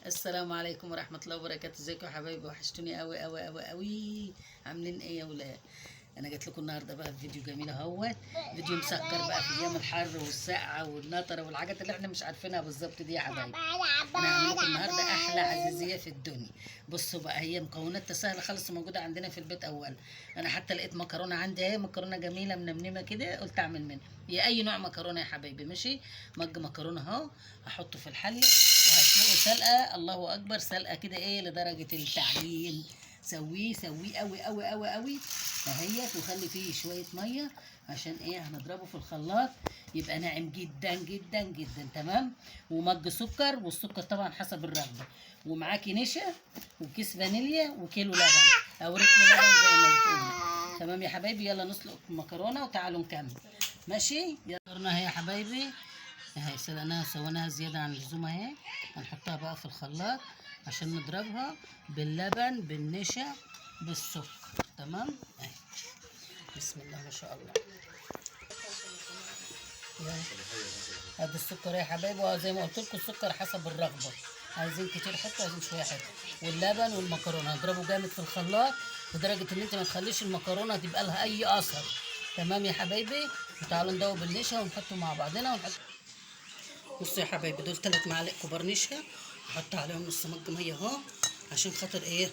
السلام عليكم ورحمة الله وبركاته. ازيكم يا حبايبي؟ وحشتوني قوي قوي قوي قوي. عاملين ايه يا ولاد؟ انا جات لكم النهارده بقى في فيديو جميل اهوت. فيديو مسكر بقى في ايام الحر والسقعه والنطره والحاجات اللي احنا مش عارفينها بالظبط دي يا حبايبي. انا هعمل لكم النهارده احلى عزيزيه في الدنيا. بصوا بقى، هي مكوناتها سهله خالص، موجوده عندنا في البيت. اولا انا حتى لقيت مكرونه عندي اهي، مكرونه جميله منمنمه كده، قلت اعمل منها. هي اي نوع مكرونه يا حبايبي ماشي. مج مكرونه اهو، هحطه في الحله وهسلقه سلقه، الله اكبر، سلقه كده ايه لدرجه التعليم. سويه سويه قوي قوي قوي قوي اهيت، وخلي فيه شويه ميه عشان ايه هنضربه في الخلاط يبقى ناعم جدا جدا جدا. تمام. ومج سكر، والسكر طبعا حسب الرغبه. ومعاكي نشا وكيس فانيليا وكيلو لبن او رتل لبن زي ما بتقولي. تمام يا حبايبي، يلا نسلق المكرونه وتعالوا نكمل. ماشي، يلا اهي يا حبايبي، اهي سلقناها وسويناها زياده عن اللزوم اهي. هنحطها بقى في الخلاط عشان نضربها باللبن بالنشا بالسكر. تمام اهي. بسم الله ما شاء الله. ادي السكر يا حبايبي، وزي ما قلت لكم السكر حسب الرغبه، عايزين كتير حطوا، عايزين شويه حطوا. واللبن والمكرونه هضربه جامد في الخلاط لدرجه ان انت ما تخليش المكرونه تبقى لها اي اثر. تمام يا حبايبي. وتعالوا ندوب النشا ونحطه مع بعضنا ونحط. بصوا يا حبايبي، دول 3 معالق كبار نشا، احط عليهم نص مج ميه اهو عشان خاطر ايه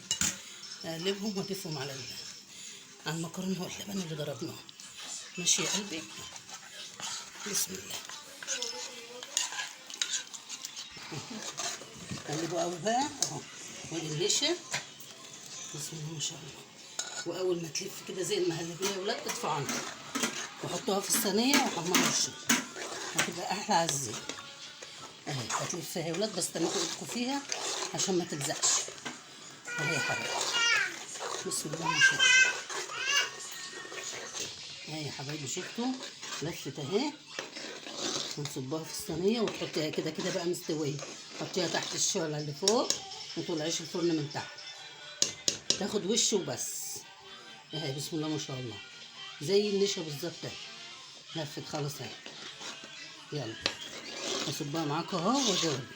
اقلبهم واضيفهم على المكرونه واللبن اللي ضربناه. ماشي يا قلبي، بسم الله. قلبوا قوي بقى اهو، وادي النشا، بسم الله ما شاء الله. واول ما تلف كده زي المهلبيه يا ولاد اطفوا عنها وحطوها في الصينيه وحمروا وشها، هتبقى احلى عزيز اهي. هتلفها يا ولاد، بس تنكوا ايدكم فيها عشان ما تلزقش اهي يا حبايبي. بسم الله ما شاء الله. اهي يا حبايبي شفتوا لفت اهي. ونصبها في الصينيه وتحطيها كده كده بقى مستويه، حطيها تحت الشعله اللي فوق وطلعيش الفرن من تحت، تاخد وش وبس اهي. بسم الله ما شاء الله، زي النشا بالظبط اهي. لفت خلاص اهي. يلا هصبها معاكم اهو واجي اوريكم.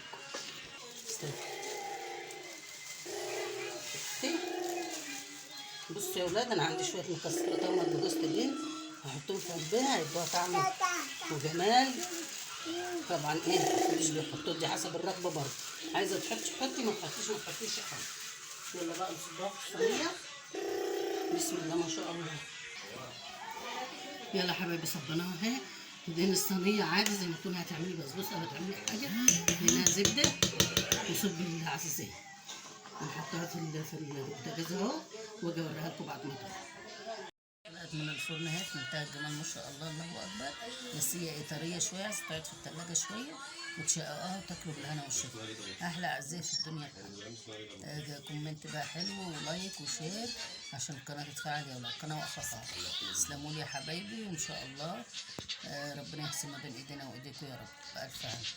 بصوا يا ولاد، انا عندي شويه مكسرات اهو بجوز الهند، هحطهم في قلبها هيدوها طعم وجمال. طبعا ايه مش بيحطوا دي حسب الرغبه برضه، عايزه تحطي حطي، ما تحطيش ما تحطيش يا حاجه. يلا بقى نصبها في الصينيه. بسم الله ما شاء الله. يلا يا حبايبي صبناها اهي. ادينا الصينيه عادي زي ما تكوني هتعملي بسبوسه او هتعملي حاجه، اديناها زبده وصبي العزيزيه ونحطها في البوتاجاز اهو، واجي اوريها لكم بعد ما تطلع. طلعت من الفرن اهي في منتهى الجمال ما شاء الله، الله اكبر. بس هي طريه شويه، عايزه تقعد في التلاجة شويه وتشققوها وتاكلوا بالهنا والشفا. احلى عزيه في الدنيا الحلوه. كومنت بقى حلو ولايك وشير عشان القناه تتفاعل يا ولاد، القناه واقفه خالص. تسلموا لي يا حبايبي، وان شاء الله ربنا يحسن ما بين ايدينا وايديكم يا رب بألف عافيه.